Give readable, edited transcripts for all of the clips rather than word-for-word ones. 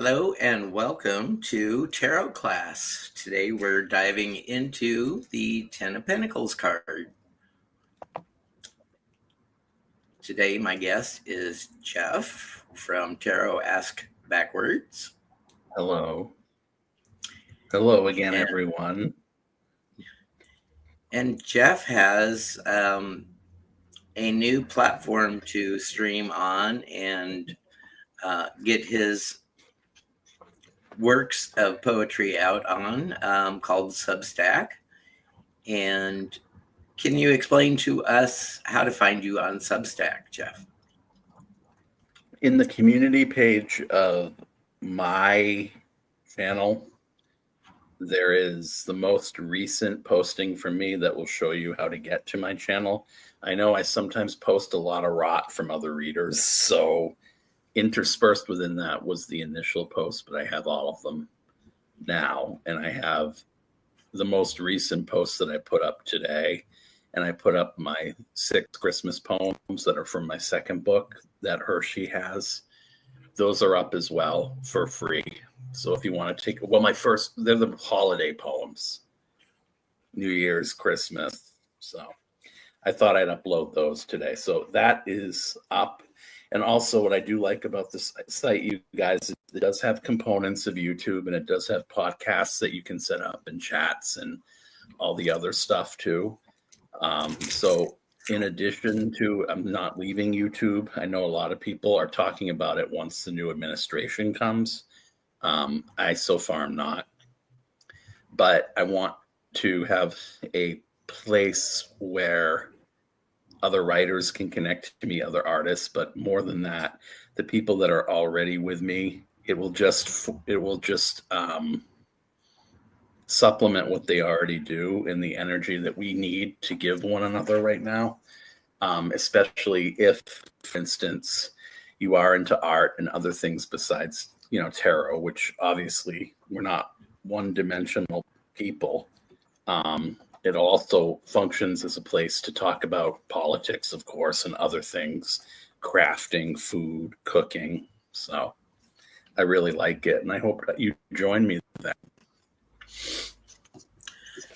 Hello and welcome to Tarot class. Today we're diving into the Ten of Pentacles card. Today my guest is Jeff from Tarot Ask Backwards. Hello. Hello again, everyone. And Jeff has a new platform to stream on and get his works of poetry out on called Substack. And can you explain to us how to find you on Substack, Jeff? In the community page of my channel, there is the most recent posting from me that will show you how to get to my channel. I know I sometimes post a lot of rot from other readers, so interspersed within that was the initial post, but I have all of them now, and I have the most recent post that I put up today, and I put up my 6 Christmas poems that are from my second book that Hershey has. Those are up as well for free. So if you want to take, well, they're the holiday poems, New Year's, Christmas. So I thought I'd upload those today. So that is up. And also what I do like about this site, you guys, it does have components of YouTube, and it does have podcasts that you can set up and chats and all the other stuff too. So in addition to, I'm not leaving YouTube. I know a lot of people are talking about it once the new administration comes. I so far am not. But I want to have a place where other writers can connect to me, other artists, but more than that, the people that are already with me, it will just supplement what they already do in the energy that we need to give one another right now. Especially if, for instance, you are into art and other things besides, tarot, which obviously we're not one-dimensional people. It also functions as a place to talk about politics, of course, and other things, crafting, food, cooking. So I really like it, and I hope that you join me in that.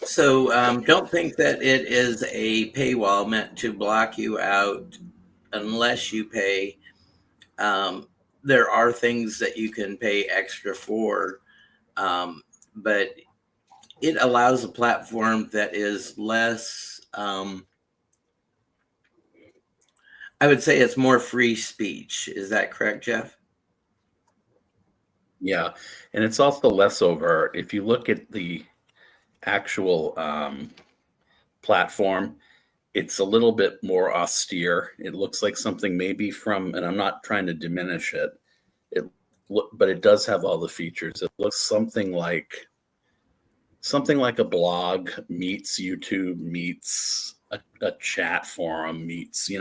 So don't think that it is a paywall meant to block you out unless you pay. There are things that you can pay extra for, but it allows a platform that is less, I would say it's more free speech. Is that correct, Jeff? Yeah, and it's also less overt. If you look at the actual platform, it's a little bit more austere. It looks like something maybe from, and I'm not trying to diminish it, but it does have all the features. It looks something like a blog meets YouTube meets a chat forum meets,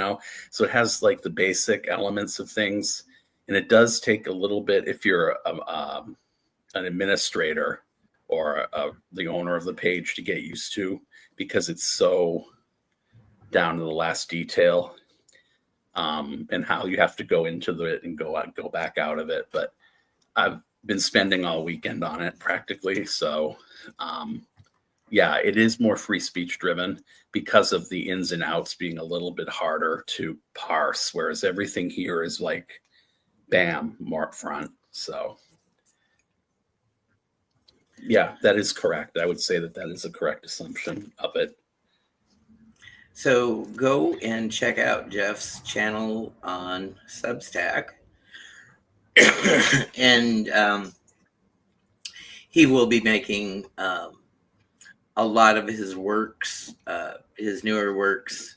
so it has like the basic elements of things. And it does take a little bit if you're an administrator or the owner of the page to get used to, because it's so down to the last detail, and how you have to go into it and go back out of it. But I've been spending all weekend on it practically. So yeah, it is more free speech driven because of the ins and outs being a little bit harder to parse, whereas everything here is like, bam, more up front. So yeah, that is correct. I would say that is a correct assumption of it. So go and check out Jeff's channel on Substack. And he will be making a lot of his works, his newer works,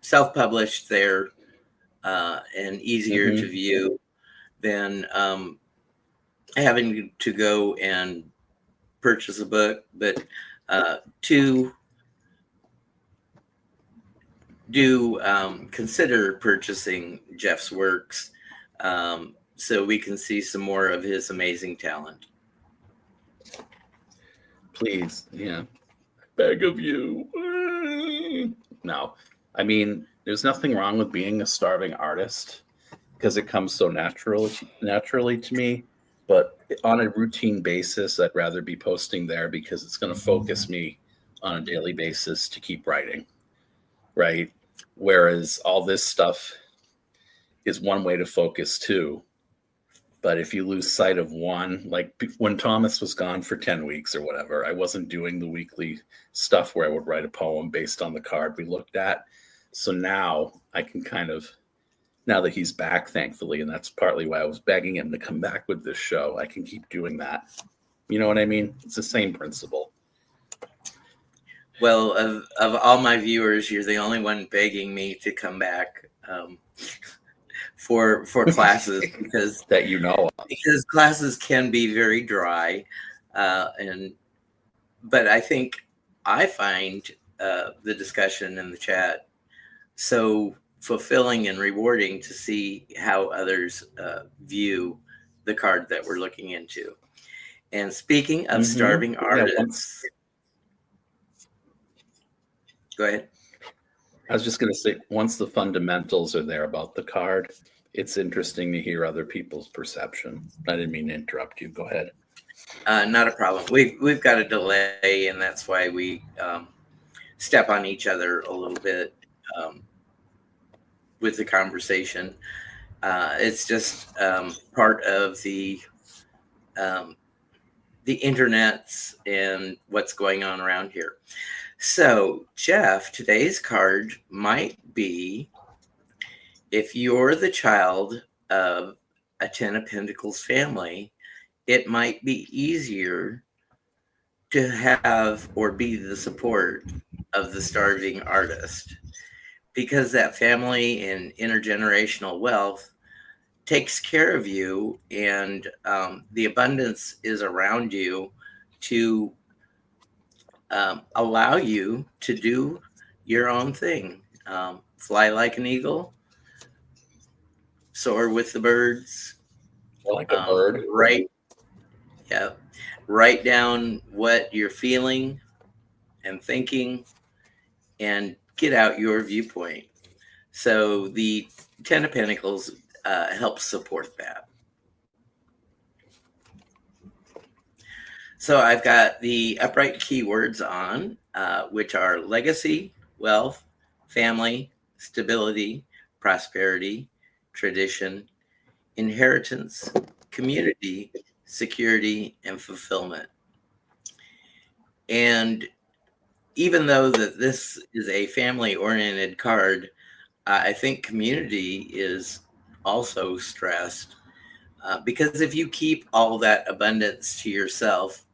self-published there, and easier to view than having to go and purchase a book. But to do consider purchasing Jeff's works, so we can see some more of his amazing talent. Please, yeah, beg of you. No, I mean, there's nothing wrong with being a starving artist because it comes so naturally to me. But on a routine basis, I'd rather be posting there because it's going to focus me on a daily basis to keep writing, right? Whereas all this stuff is one way to focus too. But if you lose sight of one, like when Thomas was gone for 10 weeks or whatever, I wasn't doing the weekly stuff where I would write a poem based on the card we looked at. So now I can kind of, now that he's back, thankfully, and that's partly why I was begging him to come back with this show, I can keep doing that. You know what I mean? It's the same principle. Well, of all my viewers, you're the only one begging me to come back for classes because that you know of. Because classes can be very dry, but I think I find the discussion in the chat so fulfilling and rewarding to see how others view the card that we're looking into. And speaking of starving artists, go ahead. I was just going to say, once the fundamentals are there about the card, it's interesting to hear other people's perception. I didn't mean to interrupt you. Go ahead. Not a problem. We've got a delay, and that's why we step on each other a little bit with the conversation. It's just part of the internets and what's going on around here. So, Jeff, today's card might be, if you're the child of a 10 of Pentacles family, it might be easier to have or be the support of the starving artist, because that family and intergenerational wealth takes care of you, and the abundance is around you to allow you to do your own thing. Fly like an eagle, soar with the birds. Like a bird. Right. Yeah. Write down what you're feeling and thinking and get out your viewpoint. So the 10 of Pentacles helps support that. So I've got the upright keywords on, which are legacy, wealth, family, stability, prosperity, tradition, inheritance, community, security, and fulfillment. And even though that this is a family-oriented card, I think community is also stressed, because if you keep all that abundance to yourself,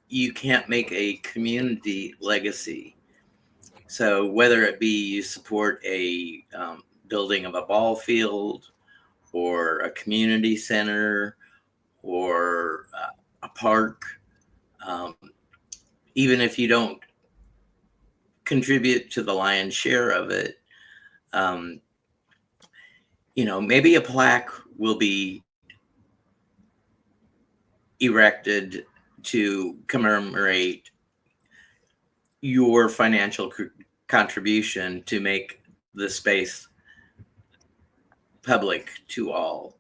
you can't make a community legacy. So whether it be you support a building of a ball field or a community center or a park, even if you don't contribute to the lion's share of it, maybe a plaque will be erected to commemorate your financial contribution to make the space public to all.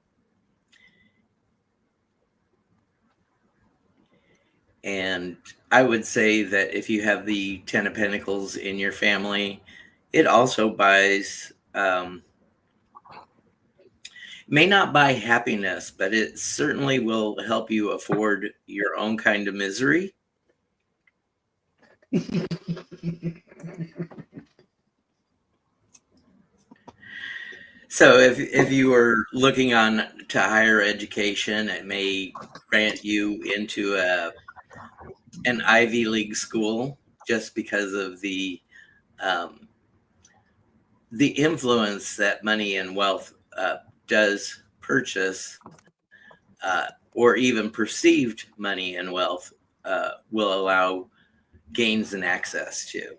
And I would say that if you have the 10 of Pentacles in your family, it also buys, may not buy happiness, but it certainly will help you afford your own kind of misery. So if you are looking on to higher education, it may grant you into an Ivy League school just because of the influence that money and wealth does purchase, or even perceived money and wealth will allow gains and access to.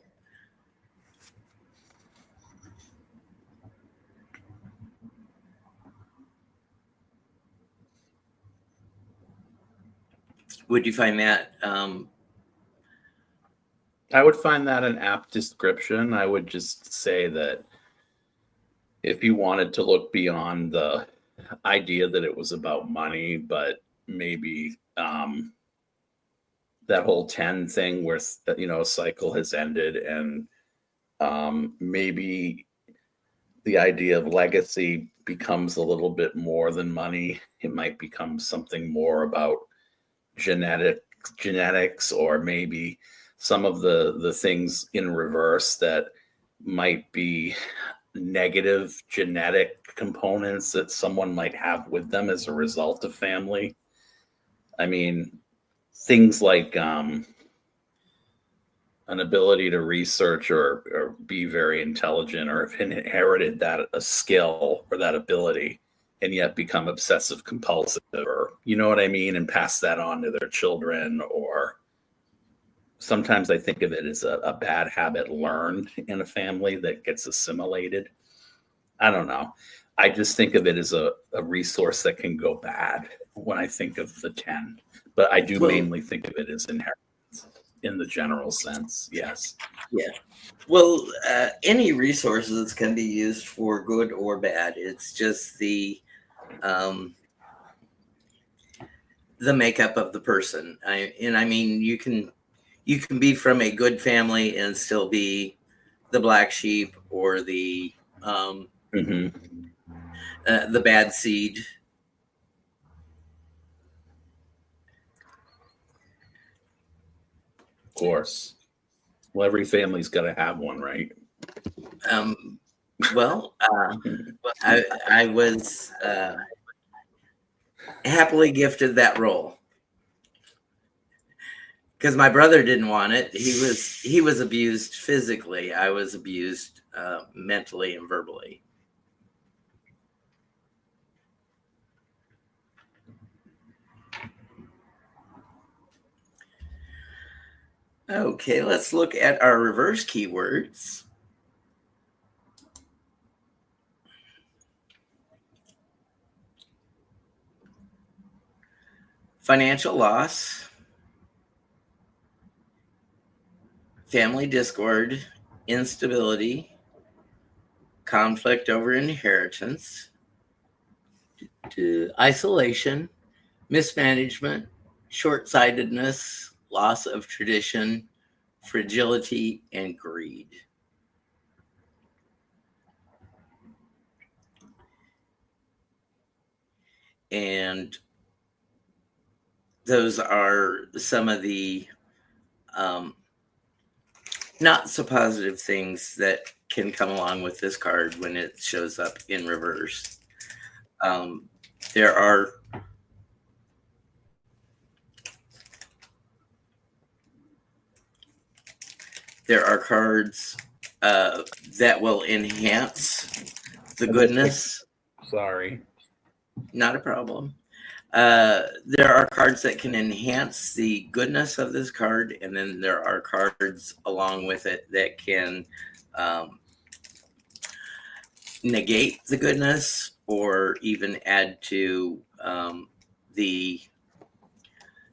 Would you find that? I would find that an apt description. I would just say that if you wanted to look beyond the idea that it was about money, but maybe that whole 10 thing where, a cycle has ended, and maybe the idea of legacy becomes a little bit more than money. It might become something more about genetics, or maybe some of the things in reverse that might be negative genetic components that someone might have with them as a result of family. I mean, things like an ability to research, or be very intelligent, or have inherited that a skill or that ability, and yet become obsessive compulsive, or you know what I mean, and pass that on to their children. Or sometimes I think of it as a bad habit learned in a family that gets assimilated. I don't know. I just think of it as a resource that can go bad when I think of the 10. But I do Well, mainly think of it as inheritance in the general sense. Yes. yeah. Well, any resources can be used for good or bad. It's just the makeup of the person. I mean, you can be from a good family and still be the black sheep, or the Mm-hmm. the bad seed. Of course. Well, every family's got to have one, right? Um, well, I was happily gifted that role because my brother didn't want it. He was abused physically. I was abused mentally and verbally. Okay, let's look at our reverse keywords. Financial loss, family discord, instability, conflict over inheritance, isolation, mismanagement, short-sightedness, loss of tradition, fragility, and greed. And those are some of the not so positive things that can come along with this card when it shows up in reverse. There are cards that will enhance the goodness. Sorry. Not a problem. There are cards that can enhance the goodness of this card, and then there are cards along with it that can negate the goodness, or even add to the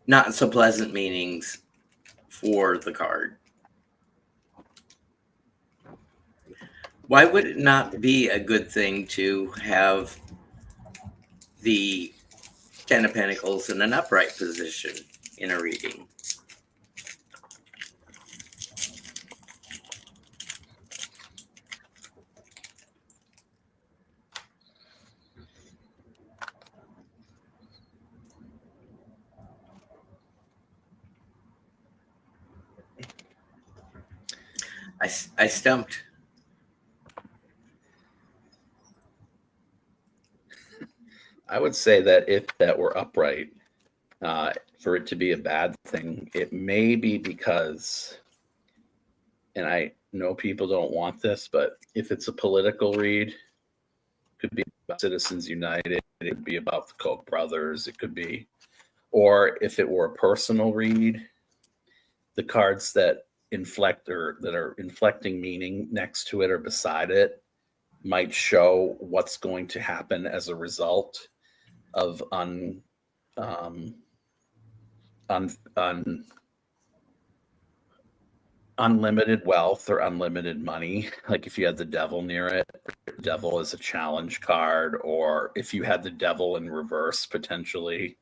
not so pleasant meanings for the card. Why would it not be a good thing to have the 10 of Pentacles in an upright position in a reading? I stumped. I would say that if that were upright, for it to be a bad thing, it may be because, and I know people don't want this, but if it's a political read, it could be about Citizens United, it could be about the Koch brothers, it could be, or if it were a personal read, the cards that inflect, or that are inflecting meaning next to it or beside it, might show what's going to happen as a result of unlimited wealth or unlimited money. Like if you had the devil near it, the devil is a challenge card, or if you had the devil in reverse potentially,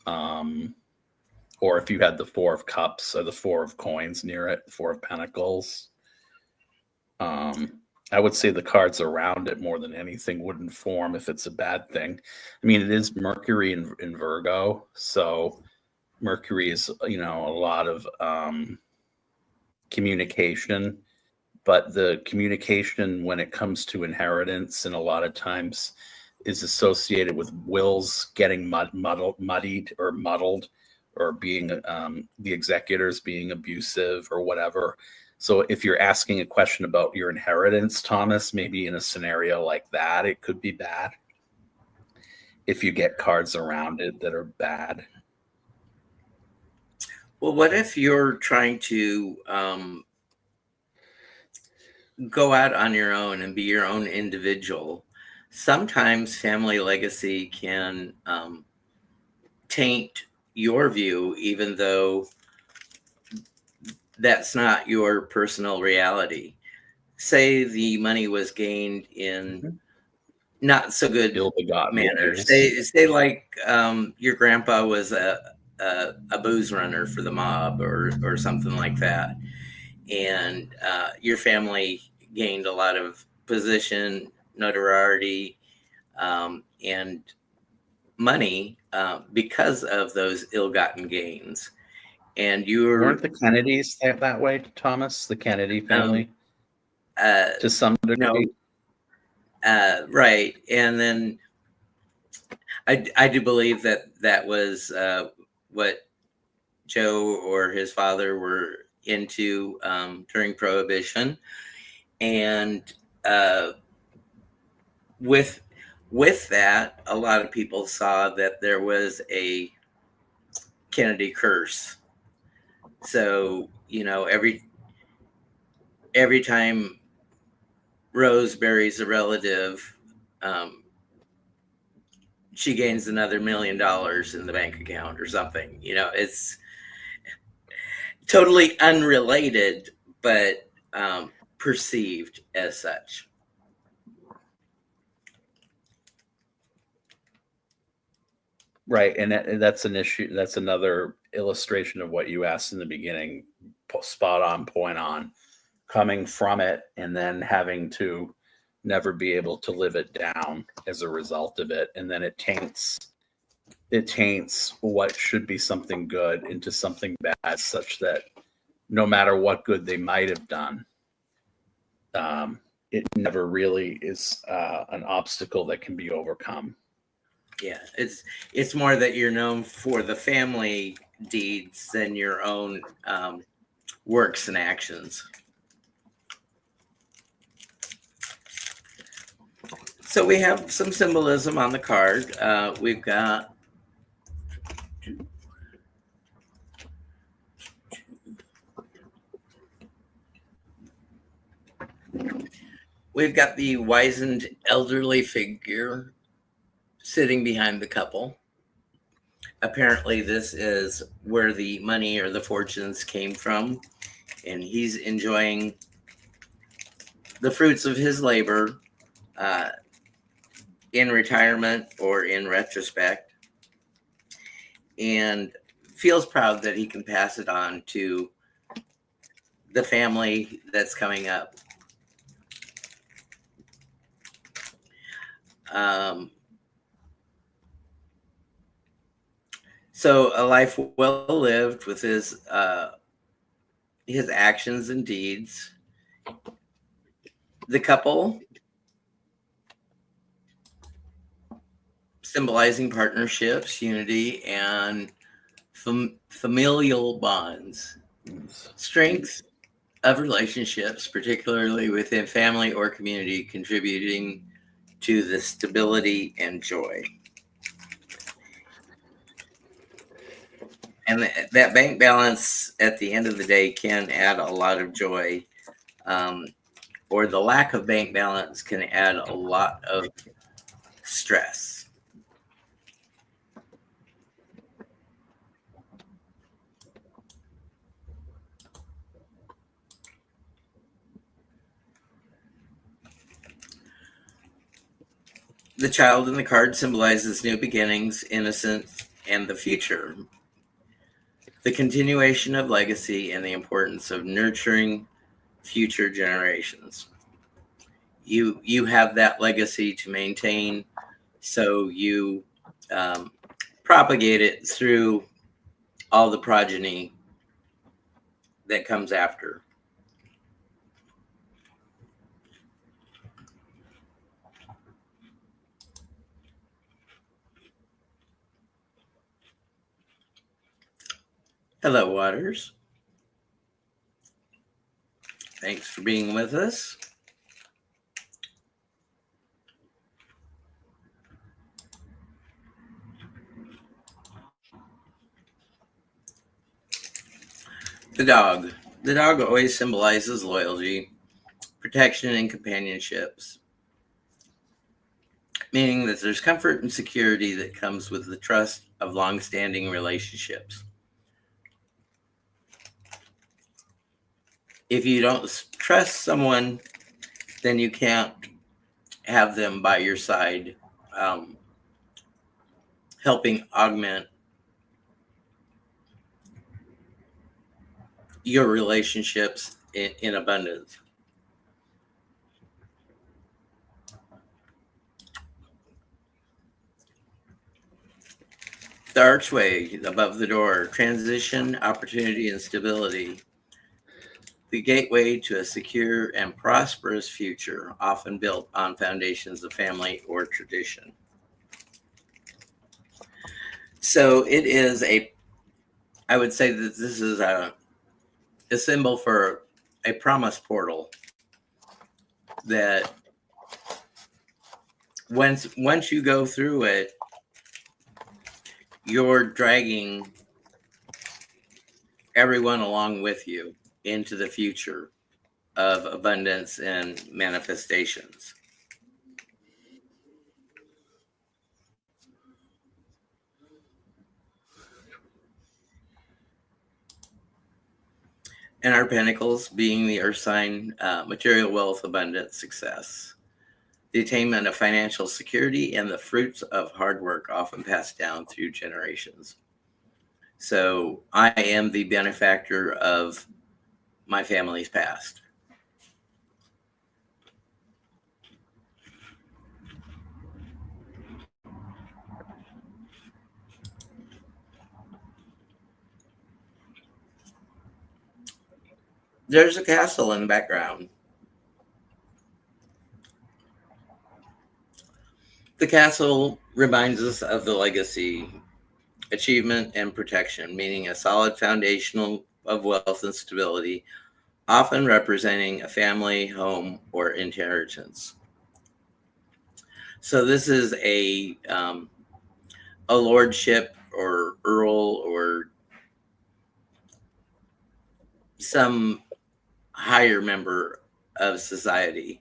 or if you had the Four of Cups or the Four of Coins near it, the Four of Pentacles. I would say the cards around it more than anything would inform if it's a bad thing. I mean, it is Mercury in Virgo, so Mercury is, you know, a lot of communication, but the communication when it comes to inheritance and a lot of times is associated with wills getting muddied or being the executors being abusive or whatever. So if you're asking a question about your inheritance, Thomas, maybe in a scenario like that, it could be bad if you get cards around it that are bad. Well, what if you're trying to go out on your own and be your own individual? Sometimes family legacy can taint your view, even though that's not your personal reality. Say the money was gained in not so good manner. Say like your grandpa was a booze runner for the mob or something like that, and your family gained a lot of position, notoriety, and money because of those ill-gotten gains. And weren't the Kennedys that way, Thomas? The Kennedy family, to some degree. No, right. And then I do believe that was what Joe or his father were into during Prohibition, and with that, a lot of people saw that there was a Kennedy curse. So, you know, every time Rose buries a relative, she gains another $1 million in the bank account or something. You know, it's totally unrelated, but perceived as such. Right. And that's an issue. That's another illustration of what you asked in the beginning. Spot on, point on, coming from it and then having to never be able to live it down as a result of it. And then it taints what should be something good into something bad, such that no matter what good they might have done, it never really is an obstacle that can be overcome. Yeah, it's more that you're known for the family deeds than your own works and actions. So we have some symbolism on the card. We've got the wizened elderly figure sitting behind the couple. Apparently, this is where the money or the fortunes came from, and he's enjoying the fruits of his labor in retirement or in retrospect, and feels proud that he can pass it on to the family that's coming up. So a life well lived with his actions and deeds. The couple symbolizing partnerships, unity, and familial bonds. Strength of relationships, particularly within family or community, contributing to the stability and joy. And that bank balance at the end of the day can add a lot of joy, or the lack of bank balance can add a lot of stress. The child in the card symbolizes new beginnings, innocence, and the future. The continuation of legacy and the importance of nurturing future generations. You have that legacy to maintain, so you propagate it through all the progeny that comes after. Hello, Waters. Thanks for being with us. The dog. The dog always symbolizes loyalty, protection, and companionships, meaning that there's comfort and security that comes with the trust of long-standing relationships. If you don't trust someone, then you can't have them by your side, helping augment your relationships in abundance. The archway above the door, transition, opportunity, and stability. The gateway to a secure and prosperous future, often built on foundations of family or tradition. So it is I would say that this is a symbol for a promise portal that once you go through it, you're dragging everyone along with you into the future of abundance and manifestations. And our pentacles being the earth sign, material wealth, abundance, success. The attainment of financial security and the fruits of hard work often passed down through generations. So I am the benefactor of my family's past. There's a castle in the background. The castle reminds us of the legacy, achievement, and protection, meaning a solid foundation of wealth and stability, often representing a family, home, or inheritance. So this is a lordship or earl or some higher member of society.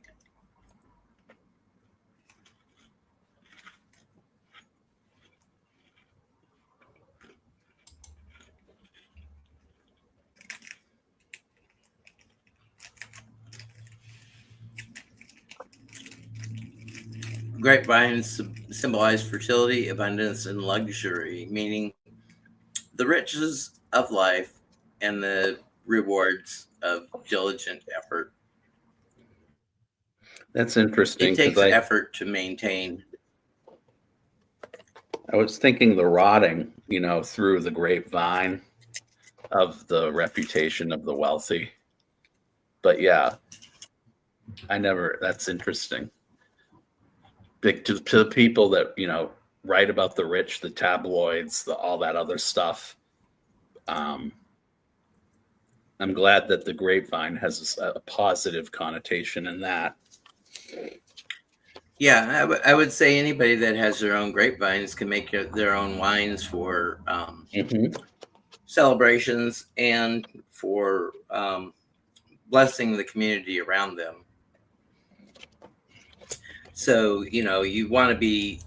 Grapevines symbolize fertility, abundance, and luxury, meaning the riches of life and the rewards of diligent effort. That's interesting. It takes effort to maintain. I was thinking the rotting, through the grapevine of the reputation of the wealthy. But yeah, that's interesting. To the people that, write about the rich, the tabloids, all that other stuff. I'm glad that the grapevine has a positive connotation in that. Yeah, I would say anybody that has their own grapevines can make their own wines for celebrations and for blessing the community around them. So, you want to be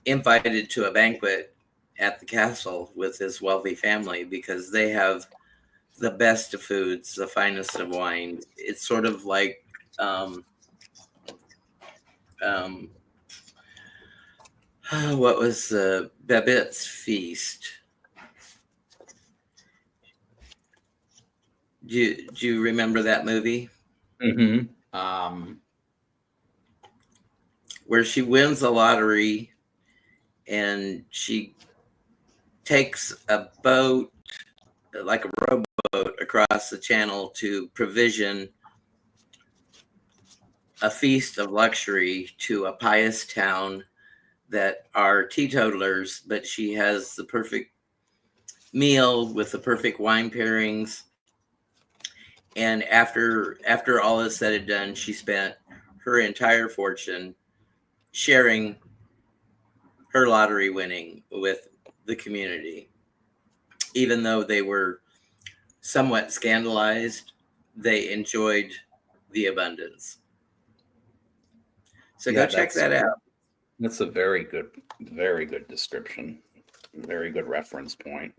invited to a banquet at the castle with this wealthy family because they have the best of foods, the finest of wine. It's sort of like What was Babette's Feast? Do you remember that movie? Mm-hmm. Where she wins the lottery and she takes a boat, like a rowboat, across the channel to provision a feast of luxury to a pious town that are teetotalers, but she has the perfect meal with the perfect wine pairings. And after all is said and done, she spent her entire fortune sharing her lottery winning with the community. Even though they were somewhat scandalized, they enjoyed the abundance. So go Yeah, check that out. that's a very good description. Very good reference point.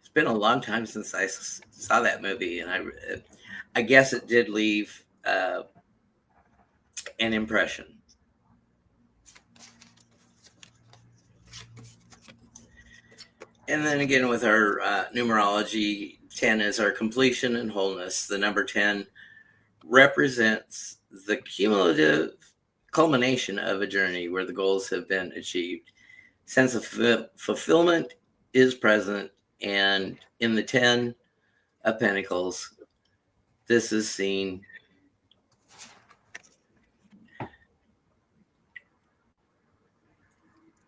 It's been a long time since I saw that movie, and I guess it did leave an impression. And then again, with our numerology, 10 is our completion and wholeness. The number 10 represents the cumulative culmination of a journey where the goals have been achieved. Sense of fulfillment is present, and in the 10 of Pentacles, this is seen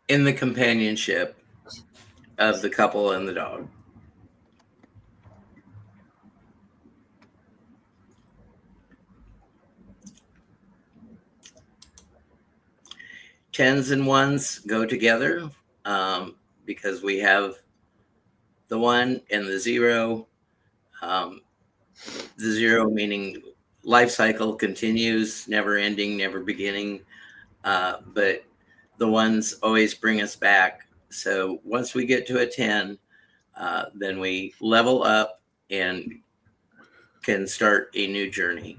in the companionship of the couple and the dog. Tens and ones go together because we have the one and the zero. The zero meaning life cycle continues, never ending, never beginning. But the ones always bring us back. So once we get to a 10, then we level up and can start a new journey.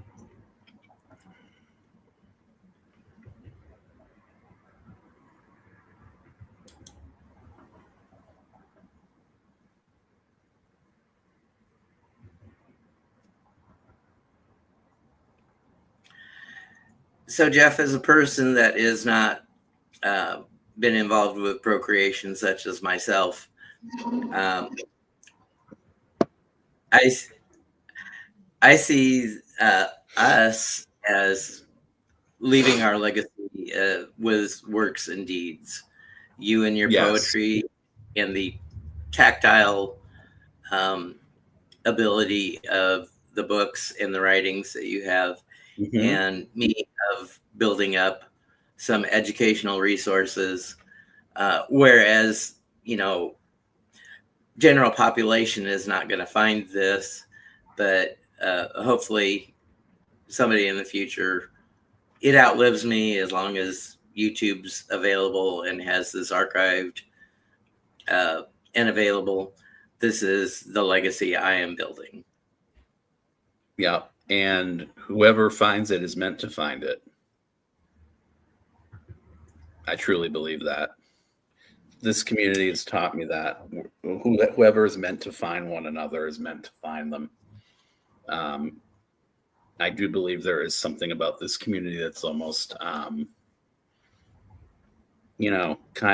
So Jeff, as a person that is not been involved with procreation, such as myself, I I see us as leaving our legacy with works and deeds. You and your Yes. poetry and the tactile um, ability of the books and the writings that you have, Mm-hmm. and me of building up some educational resources. Whereas, general population is not going to find this, but hopefully somebody in the future, it outlives me as long as YouTube's available and has this archived and available. This is the legacy I am building. Yeah. And whoever finds it is meant to find it. I truly believe that. This community has taught me that whoever is meant to find one another is meant to find them. I do believe there is something about this community that's almost, kind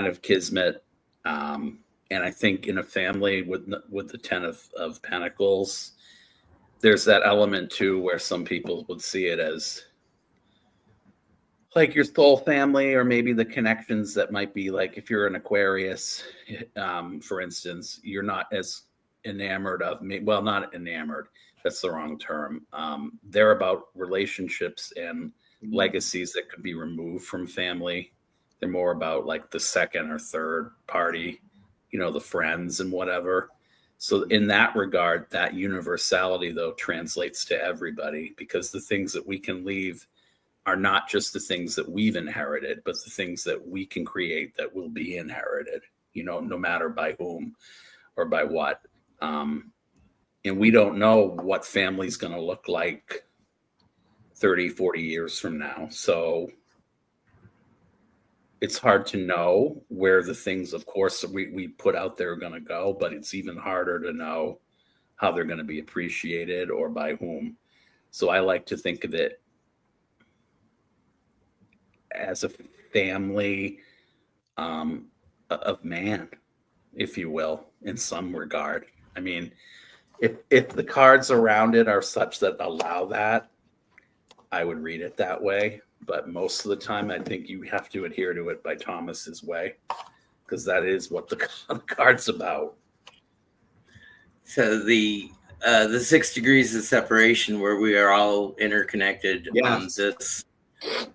of kismet. And I think in a family with the 10 of Pentacles, there's that element too where some people would see it as like your soul family, or maybe the connections that might be like if you're an Aquarius, for instance, you're not as enamored of me. Well, not enamored. That's the wrong term. They're about relationships and legacies that could be removed from family. They're more about like the second or third party, the friends and whatever. So in that regard, that universality though translates to everybody, because the things that we can leave are not just the things that we've inherited, but the things that we can create that will be inherited, no matter by whom or by what. And we don't know what family's going to look like 30, 40 years from now. So it's hard to know where the things, of course, we put out there are going to go, but it's even harder to know how they're going to be appreciated or by whom. So I like to think of it as a family of man, if you will, in some regard. I mean, if the cards around it are such that allow that, I would read it that way. But most of the time, I think you have to adhere to it by Thomas's way, because that is what the card's about. So the 6 degrees of separation, where we are all interconnected on this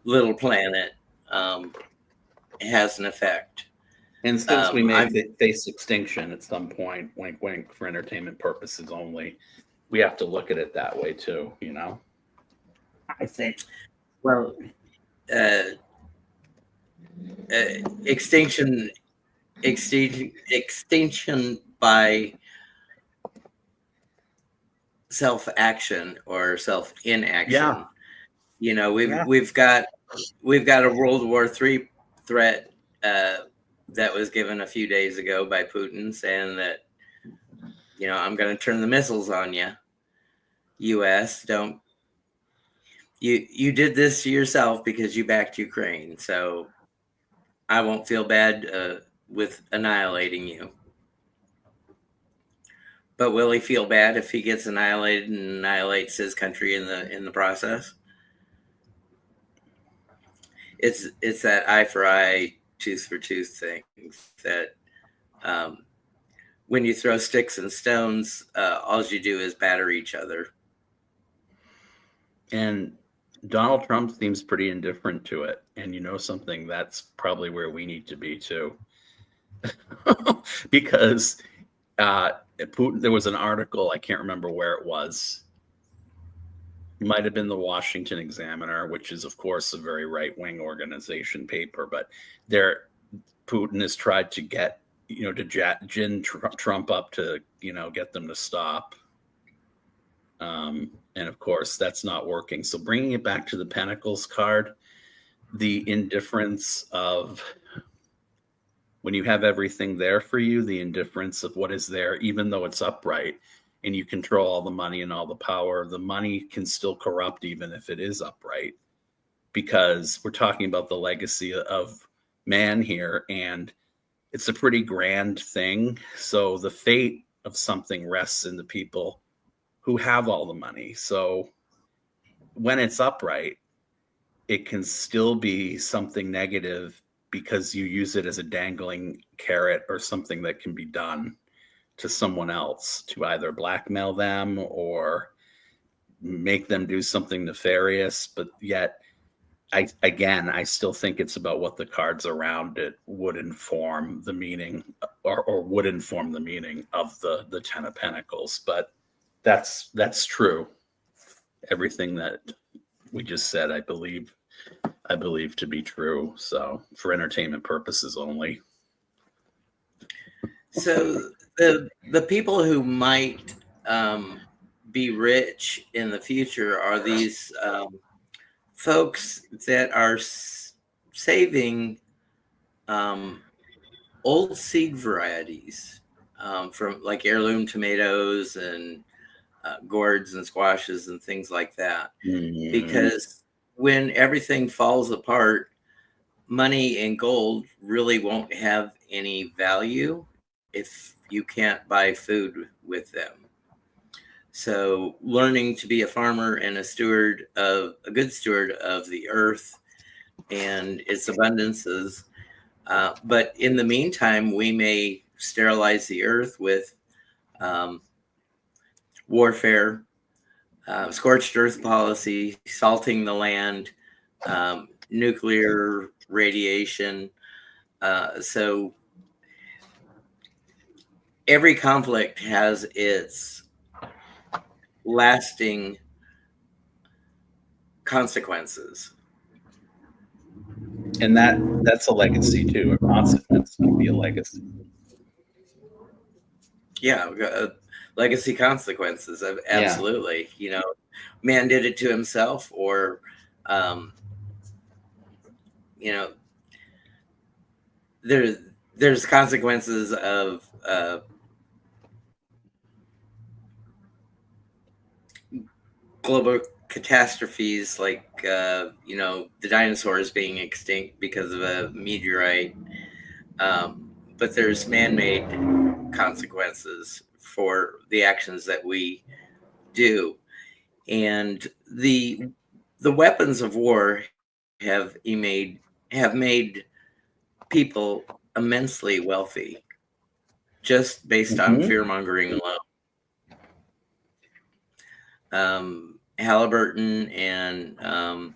little planet, has an effect. And since we may face extinction at some point, wink, wink, for entertainment purposes only, we have to look at it that way too, you know? I think. Well, extinction by self-action or self-inaction. Yeah. You know, we've got a World War III threat that was given a few days ago by Putin, saying that, you know, I'm going to turn the missiles on you. U.S. don't. You did this to yourself because you backed Ukraine, so I won't feel bad with annihilating you. But will he feel bad if he gets annihilated and annihilates his country in the process? It's that eye for eye, tooth for tooth thing that when you throw sticks and stones, all you do is batter each other. And Donald Trump seems pretty indifferent to it. And you know something, that's probably where we need to be too. Because Putin, there was an article, I can't remember where it was. It might have been the Washington Examiner, which is, of course, a very right-wing organization paper. But Putin has tried to get, you know, to gin Trump up to, you know, get them to stop. And of course, that's not working. So bringing it back to the Pentacles card, the indifference of when you have everything there for you, the indifference of what is there, even though it's upright and you control all the money and all the power, the money can still corrupt even if it is upright, because we're talking about the legacy of man here, and it's a pretty grand thing. So the fate of something rests in the people who have all the money. So when it's upright, it can still be something negative because you use it as a dangling carrot or something that can be done to someone else to either blackmail them or make them do something nefarious. But yet, I still think it's about what the cards around it would inform the meaning or would inform the meaning of the Ten of Pentacles. But that's true. Everything that we just said, I believe to be true. So for entertainment purposes only. So the people who might be rich in the future are these folks that are saving old seed varieties from like heirloom tomatoes and gourds and squashes and things like that. Mm-hmm. Because when everything falls apart, money and gold really won't have any value if you can't buy food with them. So learning to be a farmer and a good steward of the earth and its abundances. But in the meantime, we may sterilize the earth with warfare, scorched earth policy, salting the land, nuclear radiation. So every conflict has its lasting consequences. And that's a legacy too. A consequence would be a legacy. Yeah, legacy consequences. Absolutely. Yeah. You know, man did it to himself, or, you know, there's consequences of global catastrophes, like the dinosaurs being extinct because of a meteorite. But there's man-made consequences for the actions that we do, and the weapons of war have made people immensely wealthy just based on fear mongering alone. Halliburton and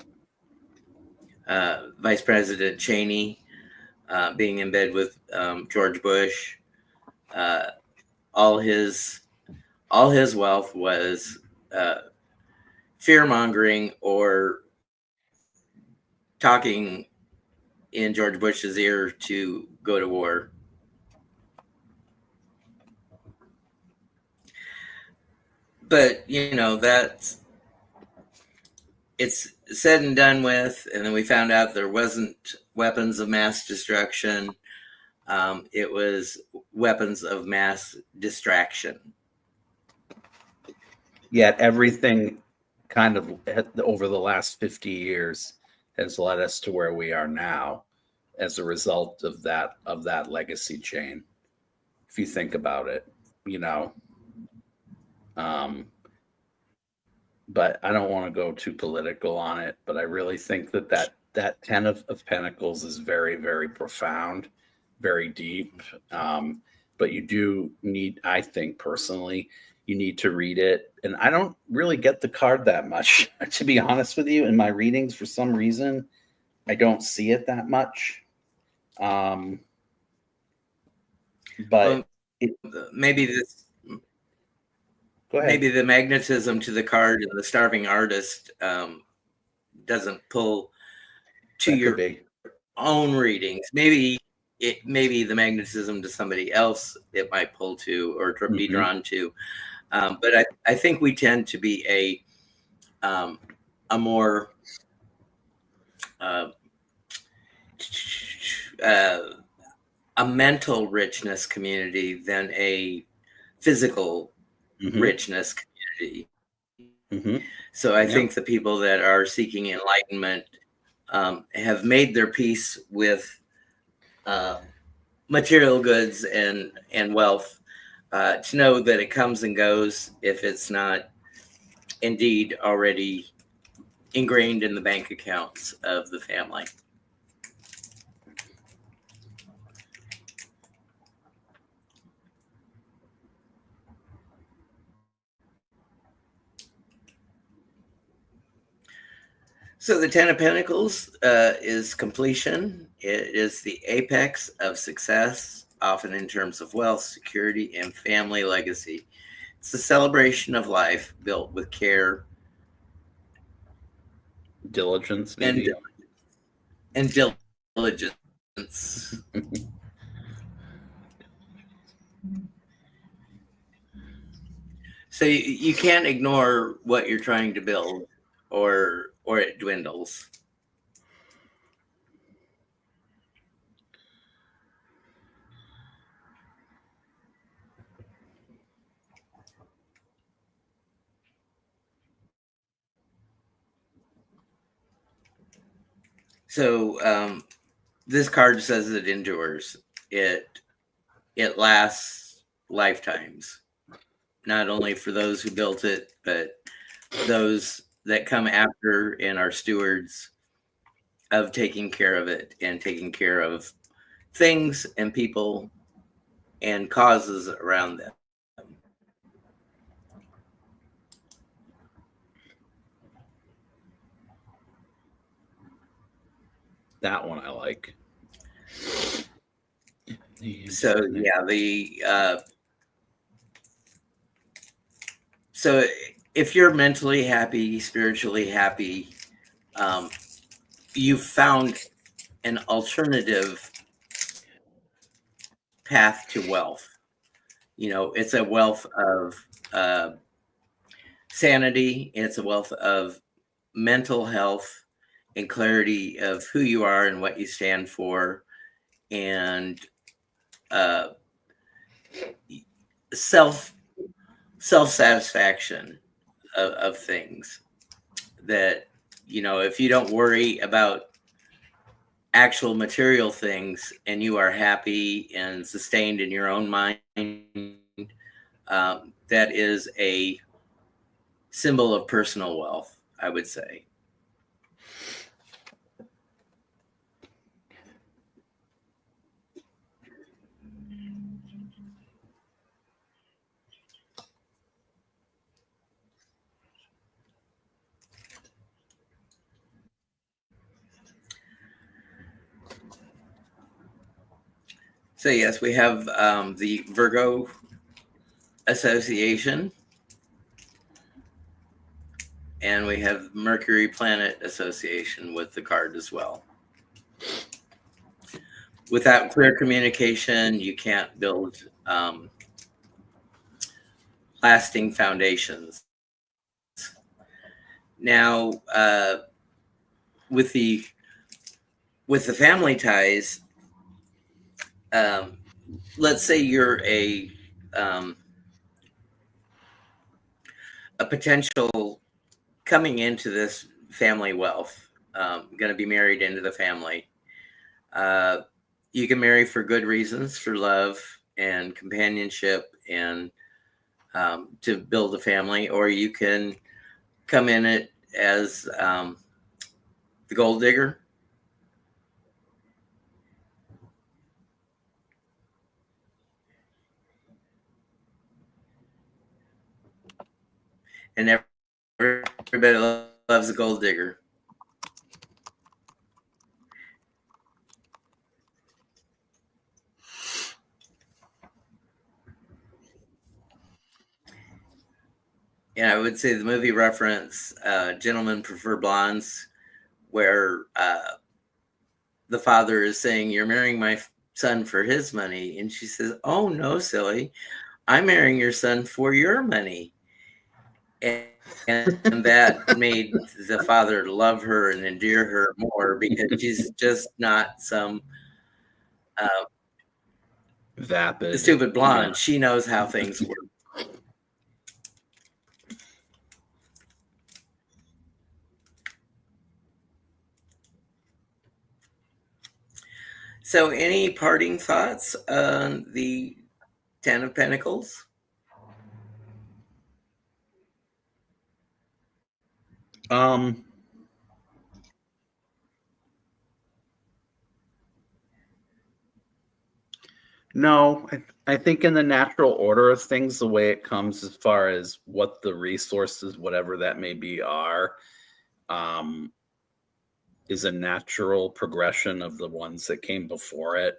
Vice President Cheney being in bed with George Bush. All his wealth was fear mongering or talking in George Bush's ear to go to war. But it's said and done with, and then we found out there wasn't weapons of mass destruction. It was weapons of mass distraction. Yet everything kind of over the last 50 years has led us to where we are now as a result of that legacy chain. If you think about it, but I don't want to go too political on it, but I really think that 10 of Pentacles is very, very profound, very deep. But you do need, I think personally, you need to read it. And I don't really get the card that much, to be honest with you. In my readings, for some reason, I don't see it that much. But maybe the magnetism to the card and the starving artist doesn't pull to your own readings. Maybe the magnetism to somebody else it might pull to or be drawn to. But I think we tend to be a more a mental richness community than a physical richness community. So I think the people that are seeking enlightenment have made their peace with material goods and wealth, to know that it comes and goes if it's not indeed already ingrained in the bank accounts of the family. So the 10 of Pentacles is completion. It is the apex of success, often in terms of wealth, security, and family legacy. It's the celebration of life built with care, diligence, maybe. and diligence. So you can't ignore what you're trying to build, or it dwindles. So this card says it endures. It lasts lifetimes, not only for those who built it, but those that come after and are stewards of taking care of it and taking care of things and people and causes around them. That one I like. So yeah, so if you're mentally happy, spiritually happy, you've found an alternative path to wealth. It's a wealth of sanity. It's a wealth of mental health and clarity of who you are and what you stand for, and self-satisfaction of things. That, if you don't worry about actual material things and you are happy and sustained in your own mind, that is a symbol of personal wealth, I would say. So yes, we have the Virgo Association, and we have Mercury Planet Association with the card as well. Without clear communication, you can't build lasting foundations. Now, with the family ties, let's say you're a potential coming into this family wealth, going to be married into the family. You can marry for good reasons, for love and companionship, and to build a family, or you can come in it as the gold digger. And everybody loves a gold digger. Yeah, I would say the movie reference, Gentlemen Prefer Blondes, where the father is saying, "You're marrying my son for his money." And she says, "Oh, no, silly. I'm marrying your son for your money." And that made the father love her and endear her more, because she's just not some Vapid, stupid blonde. Yeah. She knows how things work. So, any parting thoughts on the Ten of Pentacles? No, I think in the natural order of things, the way it comes as far as what the resources, whatever that may be, are, is a natural progression of the ones that came before it.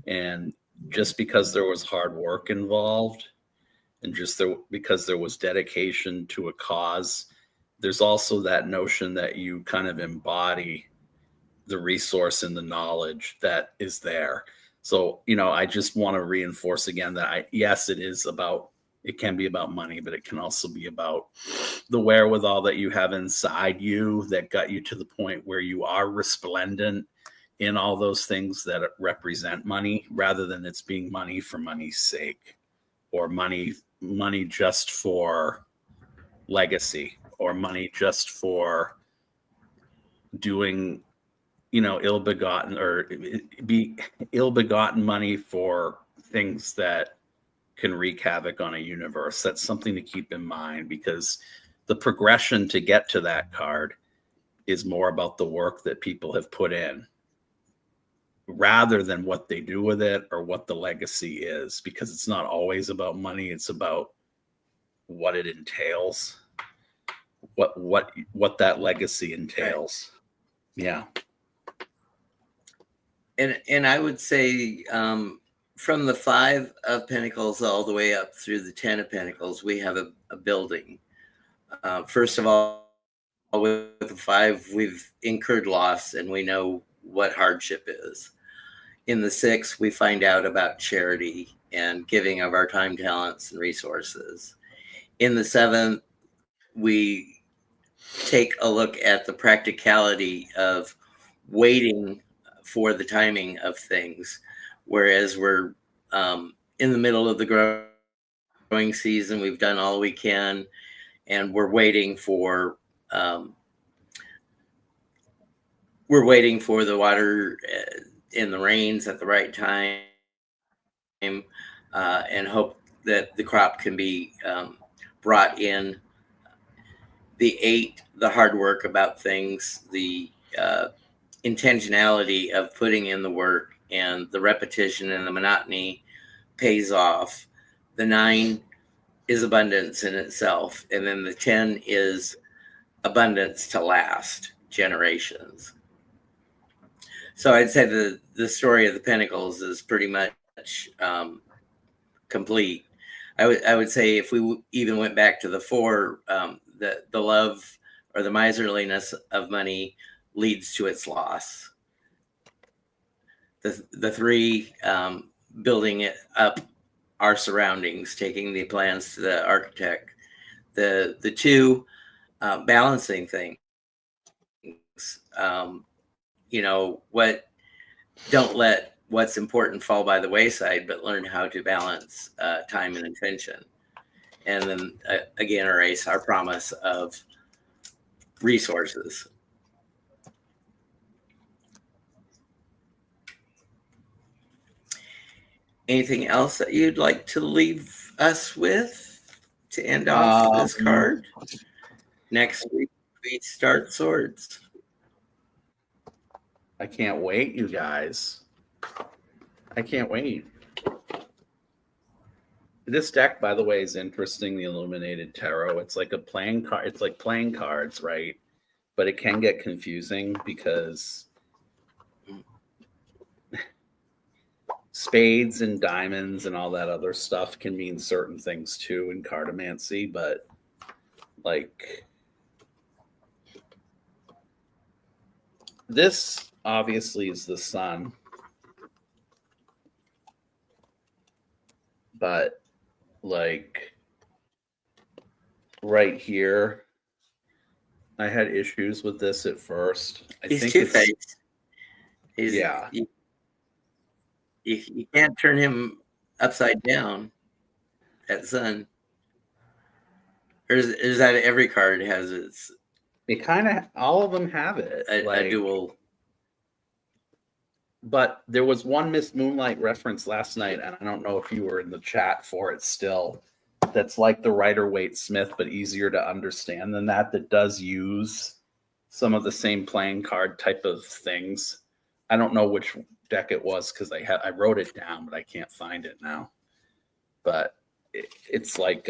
And just because there was hard work involved, and because there was dedication to a cause, there's also that notion that you kind of embody the resource and the knowledge that is there. So, I just want to reinforce again that yes, it can be about money, but it can also be about the wherewithal that you have inside you that got you to the point where you are resplendent in all those things that represent money, rather than it's being money for money's sake, or money just for legacy, or money just for doing ill-begotten, or be ill-begotten money for things that can wreak havoc on a universe. That's something to keep in mind, because the progression to get to that card is more about the work that people have put in, rather than what they do with it or what the legacy is, because it's not always about money. It's about what it entails, what that legacy entails. Right. Yeah. And I would say, from the Five of Pentacles all the way up through the Ten of Pentacles, we have a building. First of all, with the Five, we've incurred loss and we know what hardship is. In the Six, we find out about charity and giving of our time, talents, and resources. In the Seventh, we take a look at the practicality of waiting for the timing of things, whereas we're in the middle of the growing season. We've done all we can, and we're waiting for the water in the rains at the right time, and hope that the crop can be brought in. The 8, the hard work about things, the intentionality of putting in the work, and the repetition and the monotony pays off. The 9 is abundance in itself, and then the 10 is abundance to last generations. So I'd say the story of the Pentacles is pretty much complete. I would say if we even went back to the 4, the love or the miserliness of money leads to its loss. The 3, building it up our surroundings, taking the plans to the architect. The 2, balancing things. Don't let what's important fall by the wayside, but learn how to balance time and attention. And then again, erase our promise of resources. Anything else that you'd like to leave us with to end off this card? Next week we start swords. I can't wait, you guys. I can't wait. This deck, by the way, is interesting. The Illuminated Tarot. It's like a playing card. It's like playing cards, right? But it can get confusing because spades and diamonds and all that other stuff can mean certain things too in cartomancy. But like this obviously is the sun, but like right here, I had issues with this at first. He's two-faced. Yeah. You can't turn him upside down, that sun. Or is that every card has its... It kind of, all of them have it. A dual... But there was one Miss Moonlight reference last night, and I don't know if you were in the chat for it still, that's like the Rider-Waite Smith, but easier to understand than that does use some of the same playing card type of things. I don't know which deck it was because I wrote it down, but I can't find it now. But it's like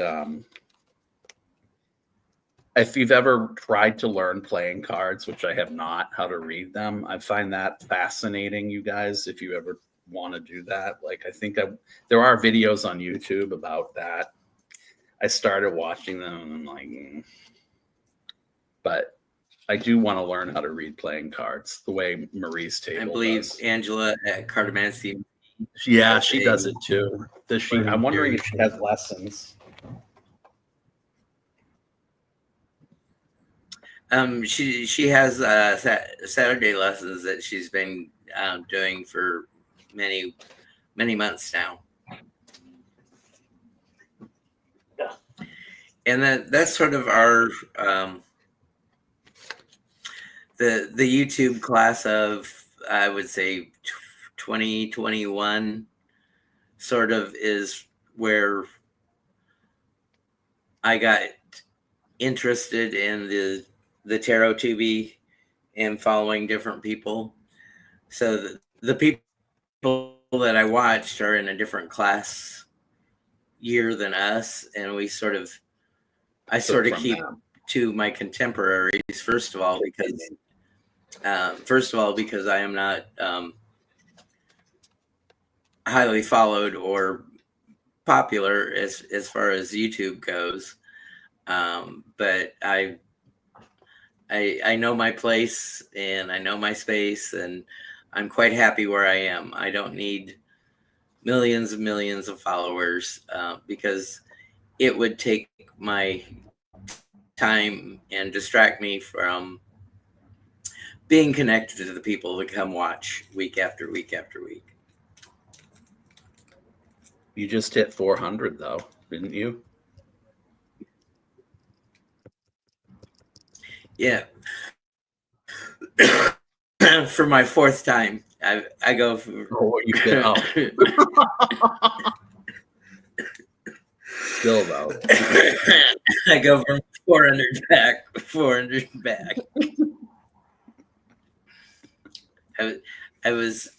if you've ever tried to learn playing cards, which I have not, how to read them, I find that fascinating, you guys. If you ever want to do that, like I think there are videos on YouTube about that. I started watching them and I'm like, but I do want to learn how to read playing cards the way Marie's table I believe does. Angela at Cartomancy. Yeah, she does it too. Does she? I'm wondering if she has lessons. She has Saturday lessons that she's been doing for many months now. Yeah. And that's sort of our the YouTube class of, I would say, 2021 sort of is where I got interested in the tarot TV and following different people. So the people that I watched are in a different class year than us, and I sort of keep to my contemporaries first of all because I am not highly followed or popular as far as YouTube goes, but I know my place and I know my space, and I'm quite happy where I am. I don't need millions and millions of followers because it would take my time and distract me from being connected to the people that come watch week after week after week. You just hit 400 though, didn't you? Yeah. For my fourth time, I go for. Oh, you did. Oh. Still though. I go from 400 back, 400 back. I was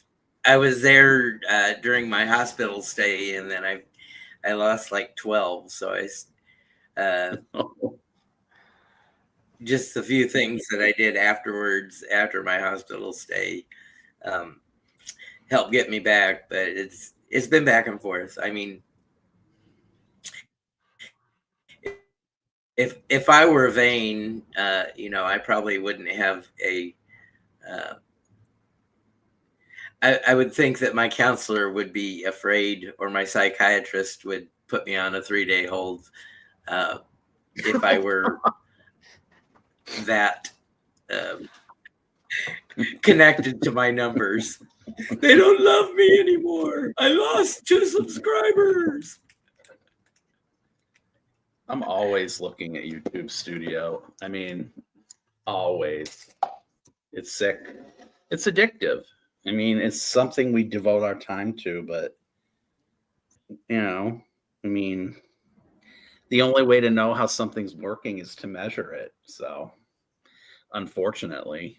there during my hospital stay, and then I lost like 12. So just a few things that I did afterwards, after my hospital stay, helped get me back. But it's been back and forth. I mean, if I were vain, I probably wouldn't have a. I would think that my counselor would be afraid, or my psychiatrist would put me on a 3-day hold if I were that connected to my numbers. They don't love me anymore. I lost 2 subscribers. I'm always looking at YouTube Studio. I mean, always. It's sick. It's addictive. I mean, it's something we devote our time to, but, I mean, the only way to know how something's working is to measure it. So, unfortunately.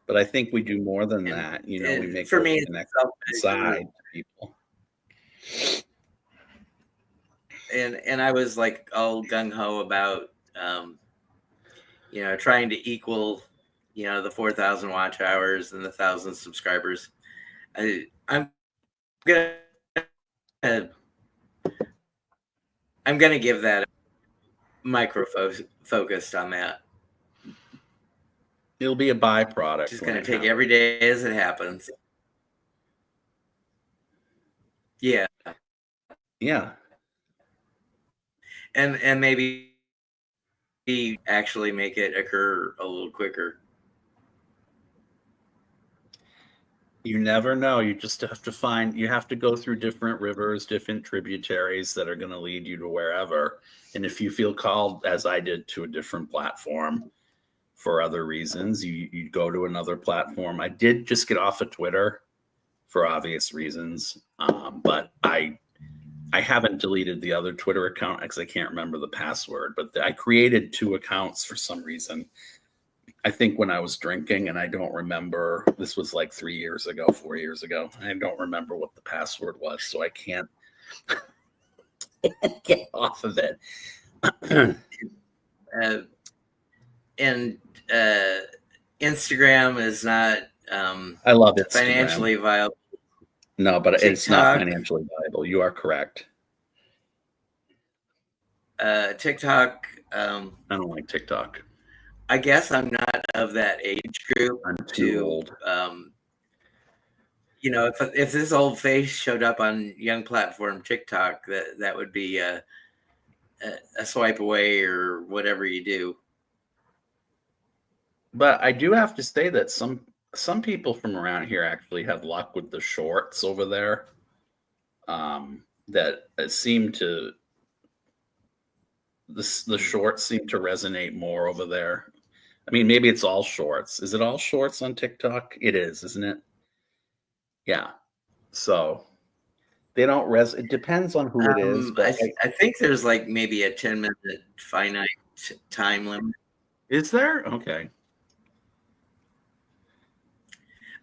But I think we do more than that. We make for me inside people. And I was like all gung ho about, trying to equal, the 4,000 watch hours and the 1,000 subscribers. I'm gonna give that a micro focused on that. It'll be a byproduct. Just gonna take every day as it happens. Yeah. Yeah. And maybe actually make it occur a little quicker. You never know. You just have to you have to go through different rivers, different tributaries that are going to lead you to wherever. And if you feel called, as I did, to a different platform for other reasons, you go to another platform. I did just get off of Twitter for obvious reasons, but I haven't deleted the other Twitter account because I can't remember the password, but I created 2 accounts for some reason. I think when I was drinking, and I don't remember, this was like 3 years ago, 4 years ago. I don't remember what the password was, so I can't get off of it. And Instagram is not I love it. Financially viable. No, but TikTok, it's not financially viable. You are correct. TikTok. I don't like TikTok. I guess I'm not of that age group. I'm too old. If this old face showed up on young platform TikTok, that would be a swipe away or whatever you do. But I do have to say that some people from around here actually have luck with the shorts over there. That seem to the shorts seem to resonate more over there. I mean, maybe it's all shorts. Is it all shorts on TikTok? It is, isn't it? Yeah. So they don't it depends on who it is. But I think there's like maybe a 10-minute finite time limit. Is there? Okay.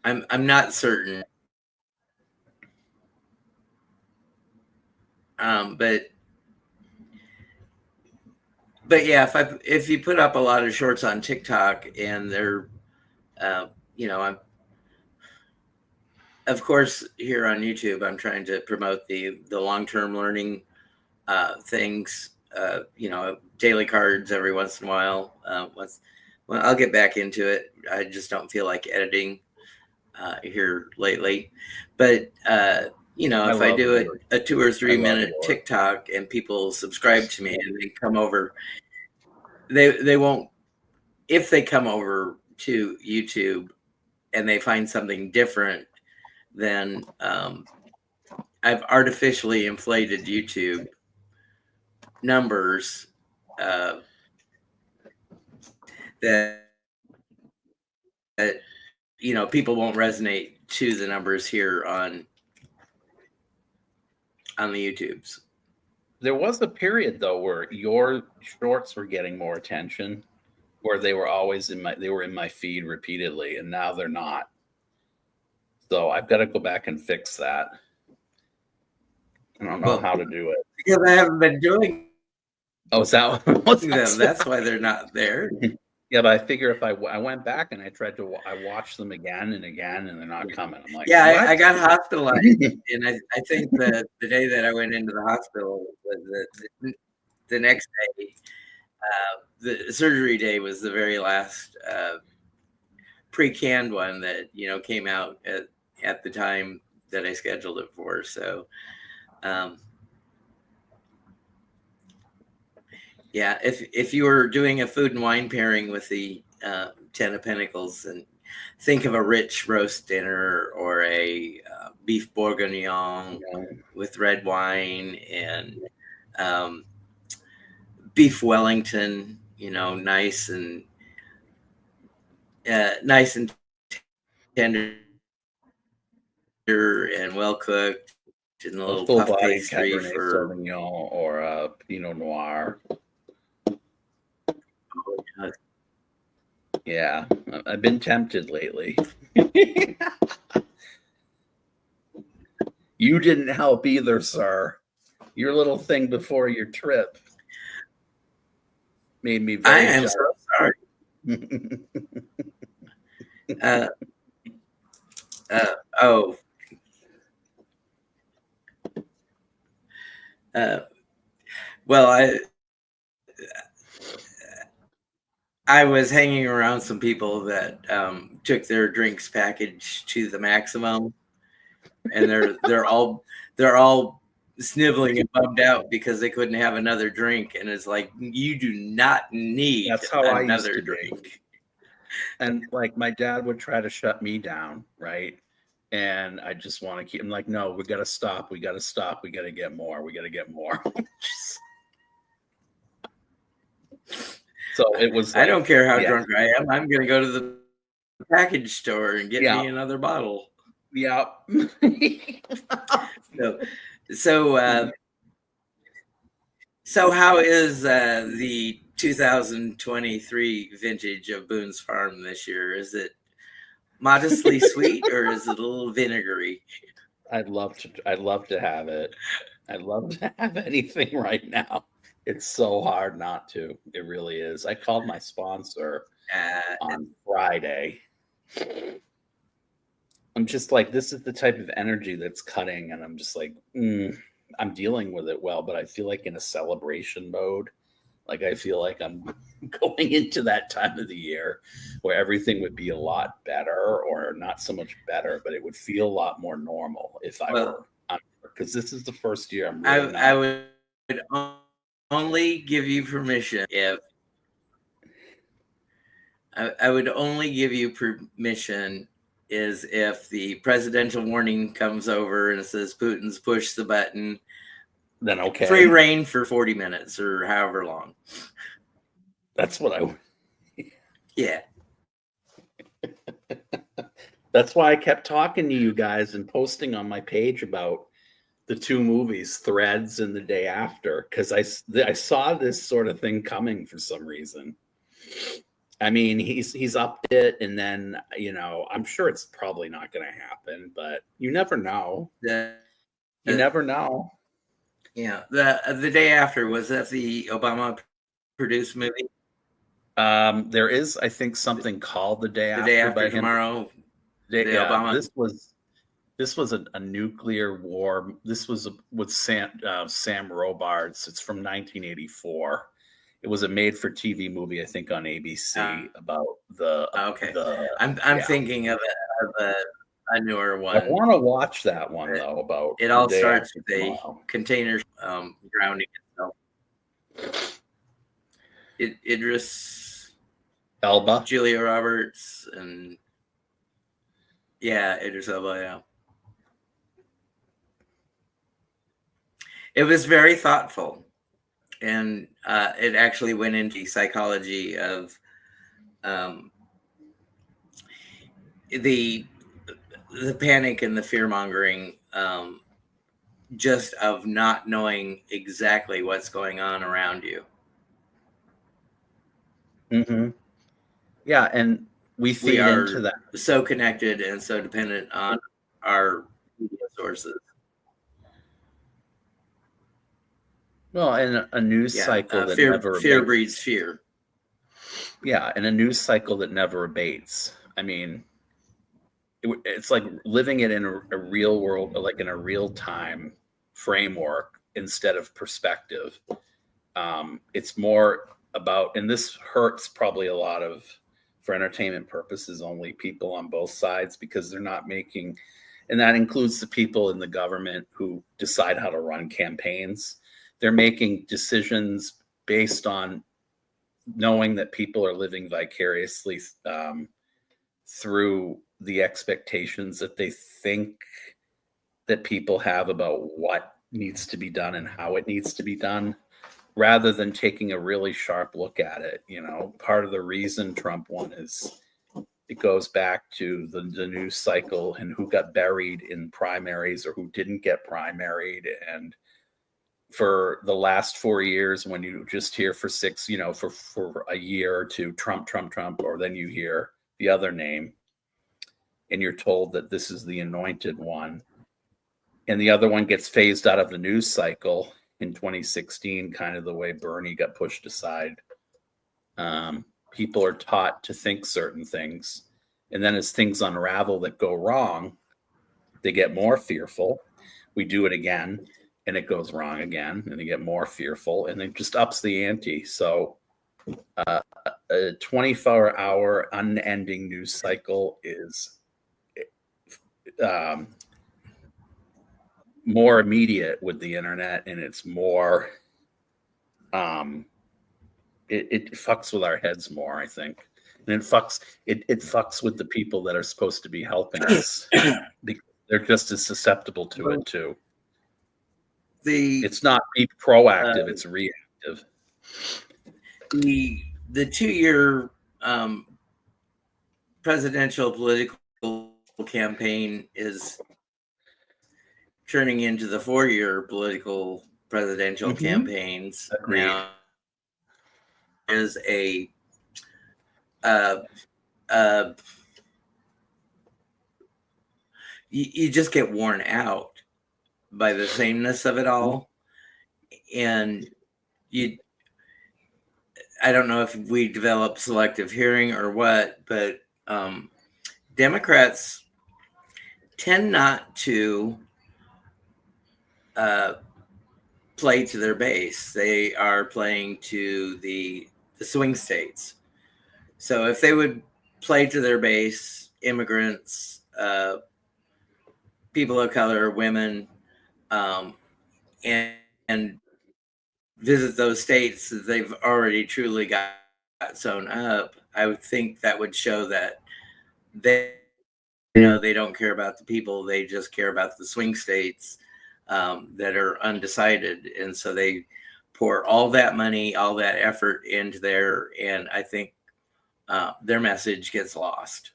I'm not certain. But yeah, if you put up a lot of shorts on TikTok and they're, I'm, of course, here on YouTube, I'm trying to promote the long-term learning things, daily cards every once in a while. I'll get back into it. I just don't feel like editing here lately. But, if I do a 2 or 3 minute TikTok and people subscribe to me and they come over, they won't, if they come over to YouTube and they find something different, then I've artificially inflated YouTube numbers that people won't resonate to the numbers here on the YouTubes. There was a period though where your shorts were getting more attention, where they were always in my feed repeatedly, and now they're not. So I've got to go back and fix that. I don't know how to do it because I haven't been doing. Oh, is that them? That's why they're not there. Yeah, but I figure if I went back and I watched them again and again, and they're not coming. I'm like, yeah, I got hospitalized, and I think that the day that I went into the hospital, the next day, the surgery day was the very last pre-canned one that came out at the time that I scheduled it for. So, yeah, if you were doing a food and wine pairing with the 10 of Pentacles, and think of a rich roast dinner or a beef bourguignon with red wine and beef Wellington, nice and tender and well cooked, and a little puff pastry for Sauvignon or Pinot Noir. Yeah, I've been tempted lately. You didn't help either, sir. Your little thing before your trip made me very I am jealous. so sorry. Well, I was hanging around some people that took their drinks package to the maximum, and they're all sniveling and bummed out because they couldn't have another drink, and it's like, you do not need another drink. And like my dad would try to shut me down, right? And I just want to keep. I'm like, no, we got to stop. We got to stop. We got to get more. We got to get more. So it was. I don't care how drunk I am. I'm going to go to the package store and get me another bottle. Yeah. So how is the 2023 vintage of Boone's Farm this year? Is it modestly sweet, or is it a little vinegary? I'd love to have it. I'd love to have anything right now. It's so hard not to. It really is. I called my sponsor on Friday. I'm just like, this is the type of energy that's cutting, and I'm just like, I'm dealing with it well, but I feel like in a celebration mode. Like I feel like I'm going into that time of the year where everything would be a lot better, or not so much better, but it would feel a lot more normal if I were, because this is the first year I'm really I would only give you permission if I would only give you permission is if the presidential warning comes over and it says Putin's pushed the button. Then okay. Free reign for 40 minutes or however long. That's what I would. Yeah. That's why I kept talking to you guys and posting on my page about the two movies, Threads and The Day After, because I saw this sort of thing coming for some reason. I mean, he's upped it, and then, I'm sure it's probably not going to happen, but you never know. You never know. Yeah. The Day After, was that the Obama produced movie? There is, I think, something called The Day After. The Day After Tomorrow. Obama. This was a nuclear war. This was with Sam Robards. It's from 1984. It was a made-for-TV movie, I think, on ABC about the. Okay. I'm thinking of a newer one. I want to watch that one though. About it all starts with a container grounding itself. Idris Elba. Julia Roberts, and Idris Elba. Yeah, it was very thoughtful, and it actually went into psychology of the panic and the fear mongering, just of not knowing exactly what's going on around you. Mm-hmm. Yeah, and we feed into that. So connected and so dependent on our media sources. Well, and a news cycle that never fear breeds fear. Yeah, and a news cycle that never abates. I mean, it's like living it in a real world, like in a real time framework instead of perspective. It's more about, and this hurts probably a lot of, for entertainment purposes, only people on both sides, because they're not making, and that includes the people in the government who decide how to run campaigns. They're making decisions based on knowing that people are living vicariously through the expectations that they think that people have about what needs to be done and how it needs to be done, rather than taking a really sharp look at it. You know, part of the reason Trump won is it goes back to the news cycle and who got buried in primaries or who didn't get primaried. And for the last 4 years, when you just hear for six, for a year or two, Trump, or then you hear the other name and you're told that this is the anointed one, and the other one gets phased out of the news cycle in 2016, kind of the way Bernie got pushed aside. People are taught to think certain things, and then as things unravel that go wrong, they get more fearful. We do it again, and it goes wrong again, and they get more fearful, and it just ups the ante. So a 24-hour unending news cycle is more immediate with the internet, and it's more it fucks with our heads more, I think. And it fucks with the people that are supposed to be helping us, because they're just as susceptible to it too. It's not be proactive, it's reactive. The 2-year presidential political campaign is turning into the 4-year political presidential campaigns. Agreed. Now is you just get worn out by the sameness of it all. And I don't know if we develop selective hearing or what, but Democrats tend not to play to their base. They are playing to the swing states. So if they would play to their base, immigrants, people of color, women, and visit those states that they've already truly got sewn up, I would think that would show that they don't care about the people. They just care about the swing states that are undecided. And so they pour all that money, all that effort into there. And I think their message gets lost.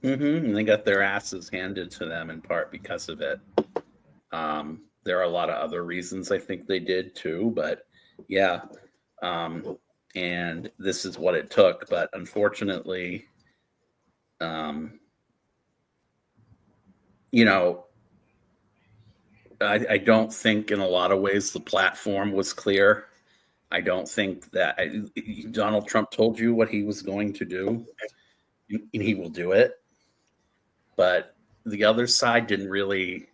And they got their asses handed to them in part because of it. There are a lot of other reasons I think they did too, but yeah. And this is what it took. But unfortunately, I don't think in a lot of ways the platform was clear. I don't think that Donald Trump told you what he was going to do, and he will do it. But the other side didn't really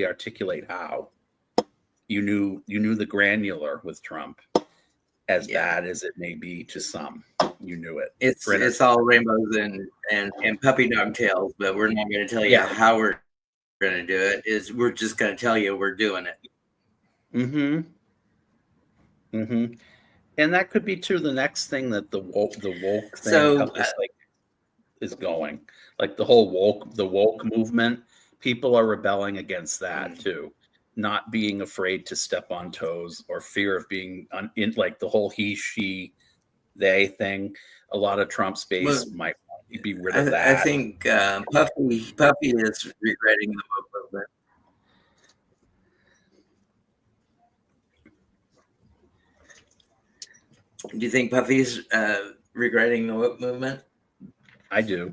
articulate how. You knew the granular with Trump, as bad as it may be to some. You knew it. It's all rainbows and puppy dog tails, but we're not going to tell you how we're going to do it. We're just going to tell you we're doing it. Mm-hmm. And that could be too the next thing that the woke thing So is going. Like the whole woke movement, people are rebelling against that too. Not being afraid to step on toes or fear of being in like the whole he, she, they thing. A lot of Trump's base might be rid of that. I think Puffy is regretting the woke movement. Do you think Puffy's regretting the woke movement? I do.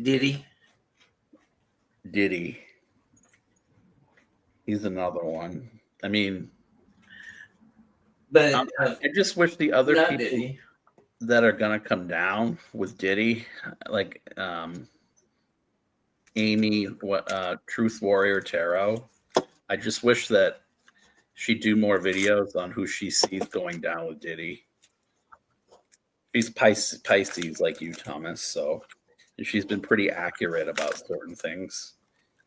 Did he? Did he? He's another one. I mean, but I just wish the other people Diddy. that are gonna come down with Diddy, like Amy, Truth Warrior Tarot. I just wish that she'd do more videos on who she sees going down with Diddy. She's Pisces like you, Thomas, so she's been pretty accurate about certain things.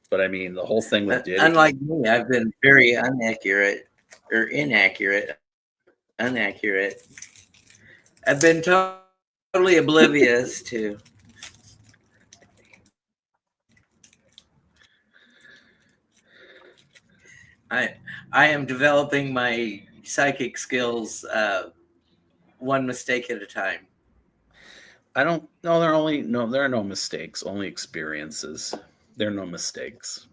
But I mean, the whole thing with Diddy. Unlike me, I've been very inaccurate. I've been totally oblivious to. I am developing my psychic skills one mistake at a time. I don't know. There are no mistakes, only experiences. There are no mistakes.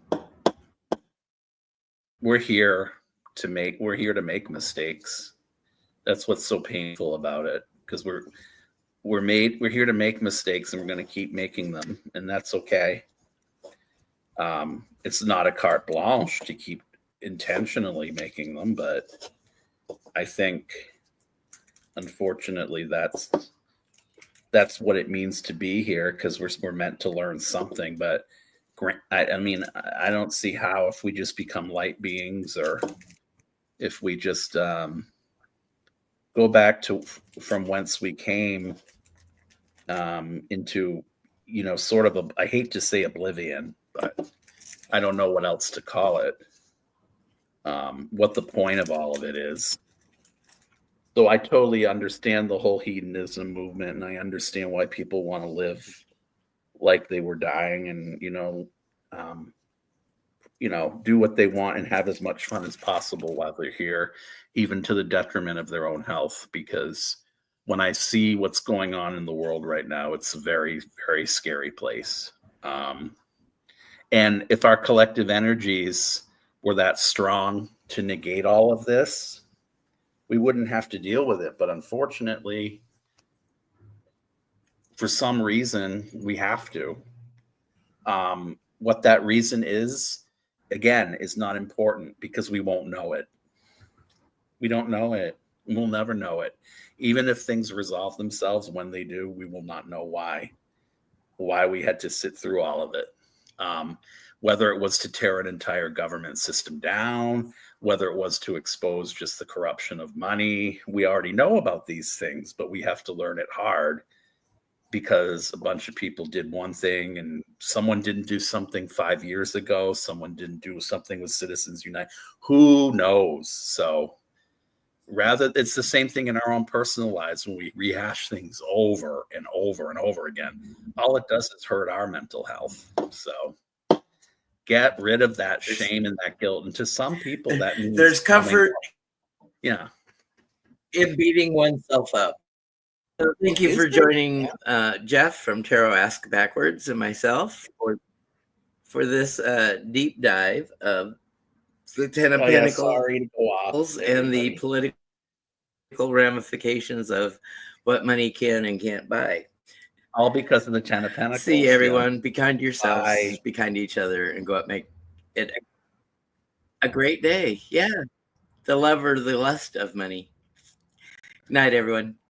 We're here to make mistakes. That's what's so painful about it, because we're here to make mistakes, and we're going to keep making them, and that's okay. It's not a carte blanche to keep intentionally making them, but I think unfortunately that's what it means to be here, because we're meant to learn something. But I mean, I don't see how, if we just become light beings, or if we just go back to from whence we came, into, sort of I hate to say oblivion, but I don't know what else to call it. What the point of all of it is. So I totally understand the whole hedonism movement, and I understand why people want to live like they were dying, and do what they want and have as much fun as possible while they're here, even to the detriment of their own health. Because when I see what's going on in the world right now, it's a very, very scary place. And if our collective energies were that strong to negate all of this, we wouldn't have to deal with it. But unfortunately, for some reason, we have to. What that reason is, again, is not important, because we won't know it. We don't know it. We'll never know it. Even if things resolve themselves, when they do, we will not know why we had to sit through all of it. Whether it was to tear an entire government system down, whether it was to expose just the corruption of money. We already know about these things, but we have to learn it hard, because a bunch of people did one thing, and someone didn't do something 5 years ago. Someone didn't do something with Citizens Unite. Who knows? So rather, it's the same thing in our own personal lives. When we rehash things over and over and over again, all it does is hurt our mental health. So get rid of that shame and that guilt. And to some people, that means there's comfort in beating oneself up. So thank you for joining Jeff from Tarot Ask Backwards and myself for this deep dive of the Ten of Pentacles and the political ramifications of what money can and can't buy. All because of the Ten of Pentacles. See, everyone, be kind to yourselves, be kind to each other, and go out and make it a great day. Yeah. The love or the lust of money. Night, everyone.